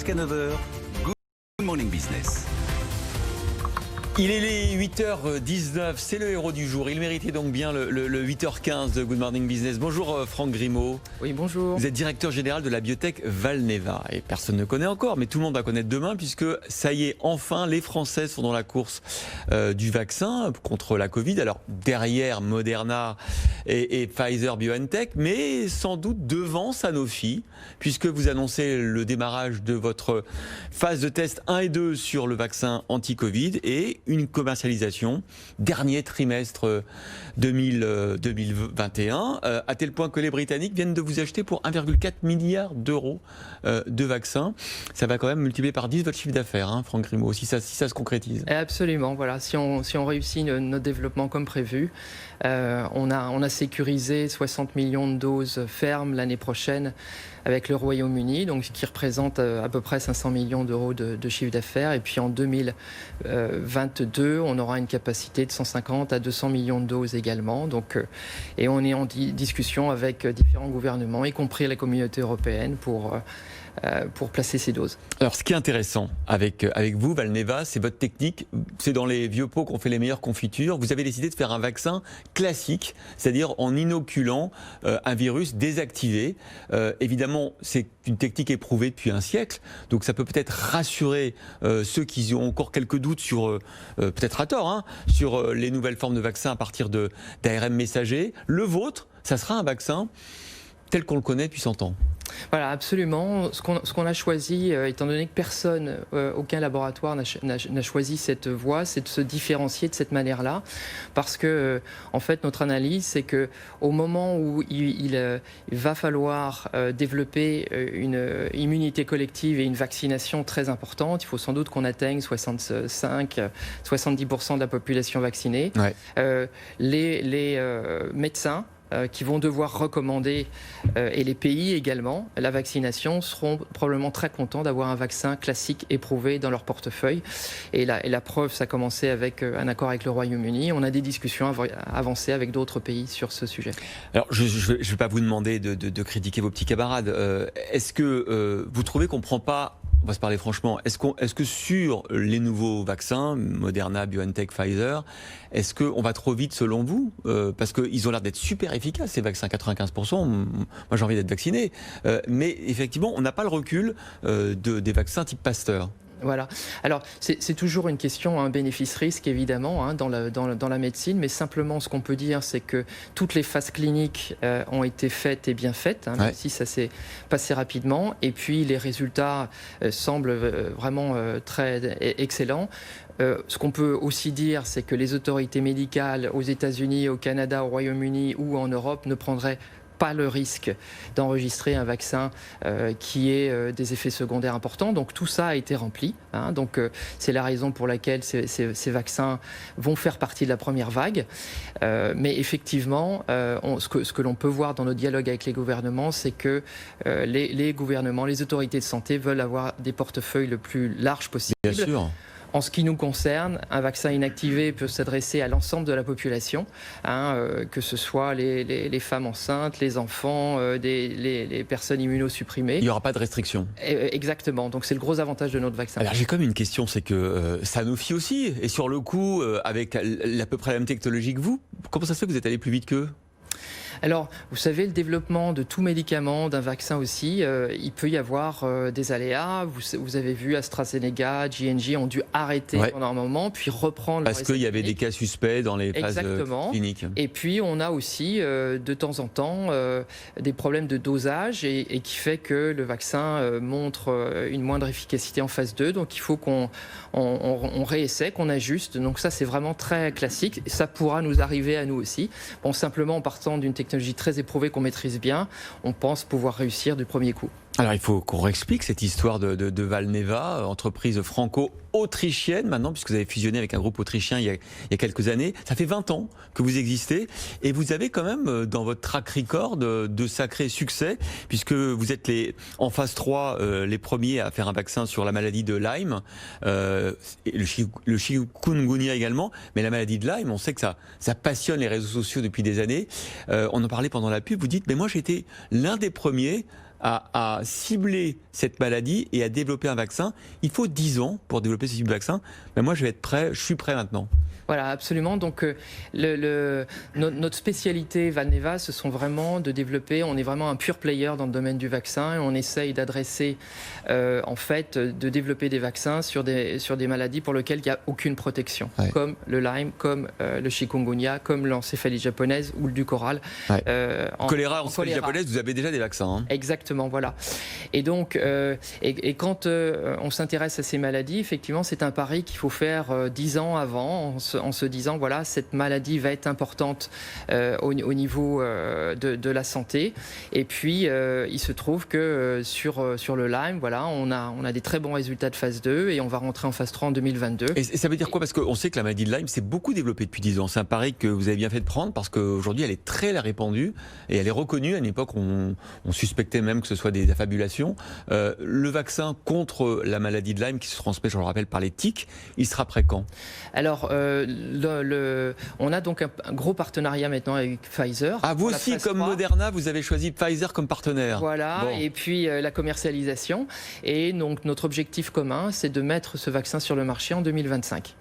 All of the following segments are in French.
jusqu'à 9 heures. Good Morning Business. Il est les 8h19, c'est le héros du jour. Il méritait donc bien le 8h15 de Good Morning Business. Bonjour Franck Grimaud. Oui, bonjour. Vous êtes directeur général de la biotech Valneva. Et personne ne connaît encore, mais tout le monde va connaître demain, puisque ça y est, enfin, les Français sont dans la course du vaccin contre la Covid. Alors, derrière Moderna et Pfizer-BioNTech, mais sans doute devant Sanofi, puisque vous annoncez le démarrage de votre phase de test 1 et 2 sur le vaccin anti-Covid et une commercialisation dernier trimestre 2021, à tel point que les Britanniques viennent de vous acheter pour 1,4 milliard d'euros de vaccins. Ça va quand même multiplier par 10 votre chiffre d'affaires, hein, Franck Grimaud, si ça se concrétise. Absolument, voilà. Si on réussit notre développement comme prévu, on a sécurisé 60 millions de doses fermes l'année prochaine avec le Royaume-Uni, donc qui représente à peu près 500 millions d'euros de chiffre d'affaires. Et puis en 2022, on aura une capacité de 150 à 200 millions de doses également. Donc, et on est en discussion avec différents gouvernements, y compris la communauté européenne, pour placer ces doses. Alors ce qui est intéressant avec vous, Valneva, c'est votre technique. C'est dans les vieux pots qu'on fait les meilleures confitures. Vous avez décidé de faire un vaccin classique, c'est-à-dire en inoculant un virus désactivé. Évidemment, c'est une technique éprouvée depuis un siècle, donc ça peut peut-être rassurer ceux qui ont encore quelques doutes sur, peut-être à tort, hein, sur les nouvelles formes de vaccins à partir d'ARN messager. Le vôtre, ça sera un vaccin tel qu'on le connaît depuis 100 ans. Voilà, absolument. Ce qu'on a choisi, étant donné que personne, aucun laboratoire n'a choisi cette voie, c'est de se différencier de cette manière-là, parce que, en fait, notre analyse, c'est que au moment où il va falloir développer une immunité collective et une vaccination très importante, il faut sans doute qu'on atteigne 65-70% de la population vaccinée. Ouais. Les médecins qui vont devoir recommander, et les pays également, la vaccination, seront probablement très contents d'avoir un vaccin classique éprouvé dans leur portefeuille. Et la preuve, ça a commencé avec un accord avec le Royaume-Uni. On a des discussions avancées avec d'autres pays sur ce sujet. Alors, je ne vais pas vous demander de critiquer vos petits camarades. Est-ce que vous trouvez qu'on ne prend pas... On va se parler franchement. Est-ce que sur les nouveaux vaccins, Moderna, BioNTech, Pfizer, est-ce qu'on va trop vite selon vous? Parce qu'ils ont l'air d'être super efficaces, ces vaccins, 95%. Moi, j'ai envie d'être vacciné. Mais effectivement, on n'a pas le recul des vaccins type Pasteur. Voilà. Alors, c'est toujours une question, un bénéfice-risque, évidemment, hein, dans la médecine, mais simplement, ce qu'on peut dire, c'est que toutes les phases cliniques ont été faites et bien faites, hein, même si ça s'est passé rapidement, et puis les résultats semblent vraiment très excellents. Ce qu'on peut aussi dire, c'est que les autorités médicales aux États-Unis, au Canada, au Royaume-Uni ou en Europe ne prendraient pas le risque d'enregistrer un vaccin qui ait des effets secondaires importants. Donc tout ça a été rempli. Hein. Donc c'est la raison pour laquelle ces vaccins vont faire partie de la première vague. Mais effectivement, ce que l'on peut voir dans nos dialogues avec les gouvernements, c'est que les gouvernements, les autorités de santé veulent avoir des portefeuilles le plus large possible. Bien sûr. En ce qui nous concerne, un vaccin inactivé peut s'adresser à l'ensemble de la population, hein, que ce soit les femmes enceintes, les enfants, les personnes immunosupprimées. Il n'y aura pas de restriction. Exactement, donc c'est le gros avantage de notre vaccin. Alors j'ai comme une question, c'est que Sanofi aussi est sur le coup avec à peu près la même technologie que vous. Comment ça se fait que vous êtes allé plus vite qu'eux ? Alors, vous savez, le développement de tout médicament, d'un vaccin aussi, il peut y avoir des aléas. Vous avez vu AstraZeneca, J&J ont dû arrêter pendant un moment, puis reprendre. Parce qu'il y avait des cas suspects dans les phases cliniques. Et puis, on a aussi, de temps en temps, des problèmes de dosage et qui fait que le vaccin montre une moindre efficacité en phase 2. Donc, il faut qu'on réessaie, qu'on ajuste. Donc, ça, c'est vraiment très classique. Ça pourra nous arriver à nous aussi. Bon, simplement en partant d'une technologie très éprouvée qu'on maîtrise bien, on pense pouvoir réussir du premier coup. Alors il faut qu'on réexplique cette histoire de Valneva, entreprise franco-autrichienne maintenant, puisque vous avez fusionné avec un groupe autrichien il y a quelques années. Ça fait 20 ans que vous existez et vous avez quand même dans votre track record de sacrés succès, puisque vous êtes en phase 3 les premiers à faire un vaccin sur la maladie de Lyme, et le chikungunya également, mais la maladie de Lyme, on sait que ça passionne les réseaux sociaux depuis des années. On en parlait pendant la pub, vous dites, mais moi j'ai été l'un des premiers à cibler cette maladie et à développer un vaccin. Il faut 10 ans pour développer ce type de vaccin. Mais moi, je vais être prêt, je suis prêt maintenant. Voilà, absolument. Donc, notre spécialité Valneva, ce sont vraiment de développer. On est vraiment un pure player dans le domaine du vaccin et on essaye d'adresser, en fait, de développer des vaccins sur des maladies pour lesquelles il n'y a aucune protection, comme le Lyme, comme le chikungunya, comme l'encéphalie japonaise ou le ducoral. Choléra, encéphalie japonaise, vous avez déjà des vaccins. Hein. Exactement, voilà. Et donc, quand on s'intéresse à ces maladies, effectivement, c'est un pari qu'il faut faire 10 ans avant, en se disant, voilà, cette maladie va être importante au niveau de la santé. Et puis, il se trouve que sur le Lyme, voilà, on a des très bons résultats de phase 2 et on va rentrer en phase 3 en 2022. Et ça veut dire quoi? Parce qu'on sait que la maladie de Lyme s'est beaucoup développée depuis 10 ans. C'est un pari que vous avez bien fait de prendre parce qu'aujourd'hui, elle est très répandue et elle est reconnue. À une époque, on suspectait même que ce soit des affabulations. Le vaccin contre la maladie de Lyme qui se transmet, je le rappelle, par les tiques, il sera prêt quand? Alors, on a donc un gros partenariat maintenant avec Pfizer. Ah, vous aussi, comme 3. Moderna, vous avez choisi Pfizer comme partenaire. Voilà, bon. Et puis la commercialisation. Et donc, notre objectif commun, c'est de mettre ce vaccin sur le marché en 2025.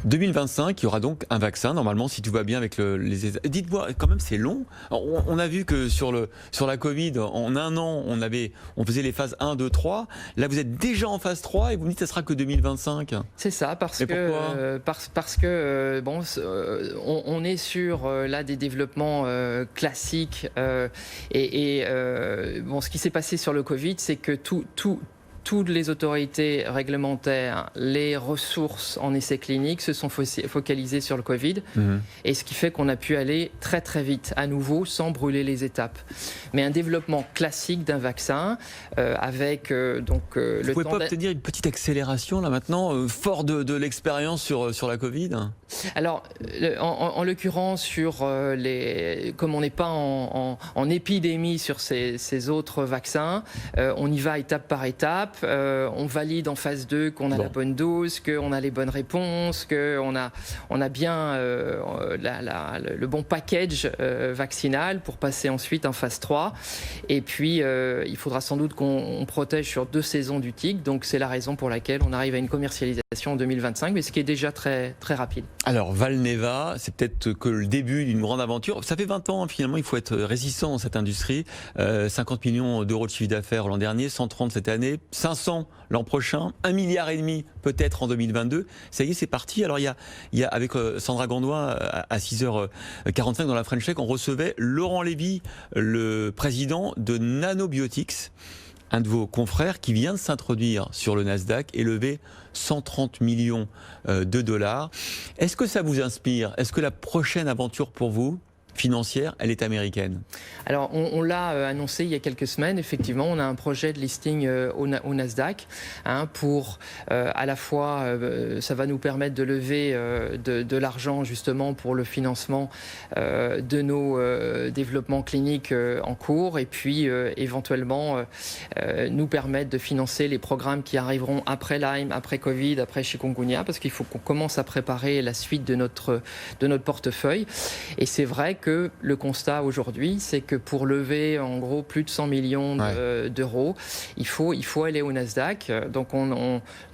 2025, il y aura donc un vaccin, normalement, si tout va bien avec les... Dites-moi, quand même, c'est long. On a vu que sur la Covid, en un an, on faisait les phases 1, 2, 3. Là, vous êtes déjà en phase 3 et vous me dites que ça sera que 2025. C'est ça, parce que bon, on est sur là des développements classiques. Bon, ce qui s'est passé sur le Covid, c'est que toutes les autorités réglementaires, les ressources en essais cliniques se sont focalisées sur le Covid, et ce qui fait qu'on a pu aller très très vite, à nouveau, sans brûler les étapes. Mais un développement classique d'un vaccin, avec donc le temps... Vous pouvez pas obtenir une petite accélération là maintenant, fort de l'expérience sur la Covid? Alors, en l'occurrence, comme on n'est pas en épidémie sur ces autres vaccins, on y va étape par étape. On valide en phase 2 qu'on a la bonne dose, qu'on a les bonnes réponses, qu'on a bien le bon package vaccinal pour passer ensuite en phase 3. Et puis, il faudra sans doute qu'on protège sur 2 saisons du tic. Donc, c'est la raison pour laquelle on arrive à une commercialisation en 2025, mais ce qui est déjà très, très rapide. Alors, Valneva, c'est peut-être que le début d'une grande aventure. Ça fait 20 ans, finalement, il faut être résistant dans cette industrie. 50 millions d'euros de chiffre d'affaires l'an dernier, 130 cette année, 500 l'an prochain, 1,5 milliard peut-être en 2022. Ça y est, c'est parti. Alors, il y a avec Sandra Gandois, à 6h45 dans la French Tech, on recevait Laurent Lévy, le président de Nanobiotics, un de vos confrères qui vient de s'introduire sur le Nasdaq et lever 130 millions de dollars. Est-ce que ça vous inspire? Est-ce que la prochaine aventure pour vous, financière, elle est américaine? Alors, on l'a annoncé il y a quelques semaines. Effectivement, on a un projet de listing au Nasdaq pour à la fois, ça va nous permettre de lever de l'argent justement pour le financement de nos développements cliniques en cours et puis éventuellement nous permettre de financer les programmes qui arriveront après Lyme, après Covid, après chikungunya, parce qu'il faut qu'on commence à préparer la suite de notre portefeuille. Et c'est vrai que le constat aujourd'hui, c'est que pour lever en gros plus de 100 millions d'euros, il faut aller au Nasdaq. Donc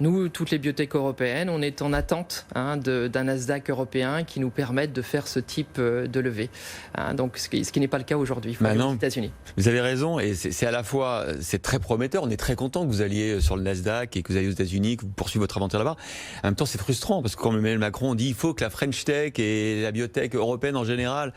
nous, toutes les biotech européennes, on est en attente d'un Nasdaq européen qui nous permette de faire ce type de levée. Donc ce qui n'est pas le cas aujourd'hui aux États-Unis. Vous avez raison, et c'est à la fois c'est très prometteur. On est très content que vous alliez sur le Nasdaq et que vous alliez aux États-Unis, que vous poursuivez votre aventure là-bas. En même temps, c'est frustrant parce que quand Emmanuel Macron dit il faut que la French Tech et la biotech européenne en général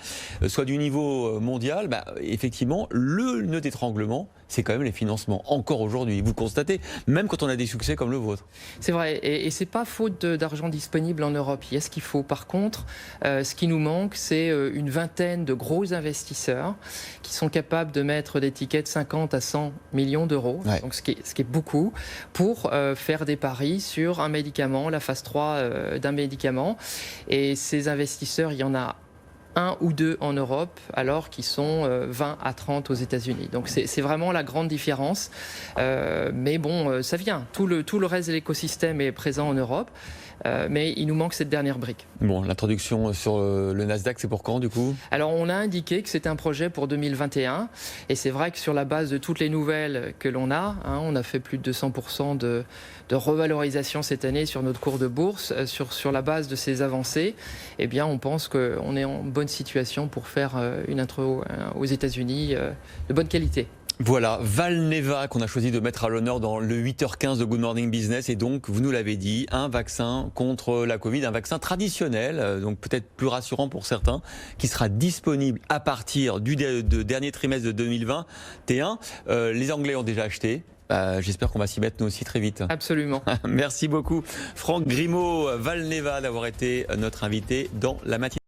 soit du niveau mondial, effectivement, le nœud d'étranglement, c'est quand même les financements. Encore aujourd'hui, vous le constatez, même quand on a des succès comme le vôtre. C'est vrai, et c'est pas faute d'argent disponible en Europe. Il y a ce qu'il faut. Par contre, ce qui nous manque, c'est une vingtaine de gros investisseurs qui sont capables de mettre des tickets de 50 à 100 millions d'euros, donc ce qui est beaucoup, pour faire des paris sur un médicament, la phase 3 d'un médicament. Et ces investisseurs, il y en a 1 ou 2 en Europe, alors qu'ils sont 20 à 30 aux États-Unis. Donc c'est vraiment la grande différence. Mais bon, ça vient. Tout le reste de l'écosystème est présent en Europe. mais il nous manque cette dernière brique. Bon, l'introduction sur le Nasdaq, c'est pour quand du coup? Alors on a indiqué que c'était un projet pour 2021 et c'est vrai que sur la base de toutes les nouvelles que l'on a, on a fait plus de 200% de revalorisation cette année sur notre cours de bourse. Sur la base de ces avancées, eh bien on pense qu'on est en bonne situation pour faire une intro aux États-Unis de bonne qualité. Voilà, Valneva qu'on a choisi de mettre à l'honneur dans le 8h15 de Good Morning Business. Et donc, vous nous l'avez dit, un vaccin contre la Covid, un vaccin traditionnel, donc peut-être plus rassurant pour certains, qui sera disponible à partir du dernier trimestre de 2021. Les Anglais ont déjà acheté. J'espère qu'on va s'y mettre nous aussi très vite. Absolument. Merci beaucoup Franck Grimaud, Valneva, d'avoir été notre invité dans la matinée.